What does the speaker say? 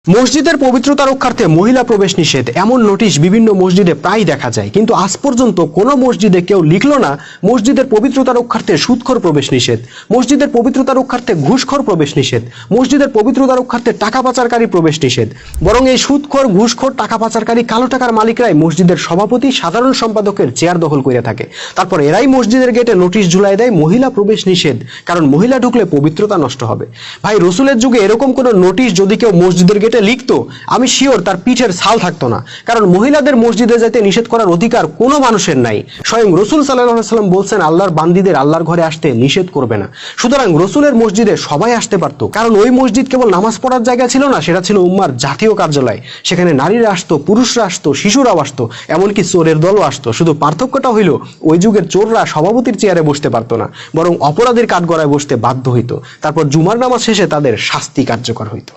মসজিদের পবিত্রতা রক্ষার্থে মহিলা প্রবেশ নিষেধ এমন নোটিশ বিভিন্ন মসজিদে প্রায় দেখা যায়, কিন্তু আজ পর্যন্ত কোনো মসজিদে কেউ লিখলো না মসজিদের পবিত্রতা রক্ষার্থে সুদখোর প্রবেশ নিষেধ, মসজিদের পবিত্রতা রক্ষার্থে ঘুষখোর প্রবেশ নিষেধ, মসজিদের পবিত্রতা রক্ষার্থে টাকা পাচারকারী প্রবেশ নিষেধ। বরং এই সুদখোর, ঘুষখোর, টাকা পাচারকারী, কালো টাকার মালিকরাই মসজিদের সভাপতি, সাধারণ সম্পাদকের চেয়ার দখল করে থাকে। তারপর এরাই মসজিদের গেটে নোটিশ ঝুলাই দেয় মহিলা প্রবেশ নিষেধ, কারণ মহিলা ঢুকলে পবিত্রতা নষ্ট হবে। ভাই, রসুলের যুগে এরকম কোনো নোটিশ যদি কেউ মসজিদের গেটে লিখতো, আমি শিওর তার পিঠের ছাল থাকতো না, কারণ মহিলাদের মসজিদে যেতে নিষেধ করার অধিকার কোনো মানুষের নাই। স্বয়ং রসুল সাল্লাল্লাহু আলাইহি সাল্লাম বলছেন, আল্লাহর বান্দীদের আল্লাহর ঘরে আসতে নিষেধ করবে না। সুতরাং রসুলের মসজিদে সবাই আসতে পারতো, কারণ ওই মসজিদ কেবল নামাজ পড়ার জায়গা ছিল না, সেটা ছিল উম্মার জাতীয় কার্যালয়। সেখানে নারীরা আসতো, পুরুষরা আসতো, শিশুরাও আসতো, এমনকি চোরের দলও আসতো। শুধু পার্থক্যটা হইল ওই যুগের চোররা সভাপতির চেয়ারে বসতে পারতো না, বরং অপরাধীর কাঠগড়ায় বসতে বাধ্য হইতো। তারপর জুমার নামাজ শেষে তাদের শাস্তি কার্যকর হইতো।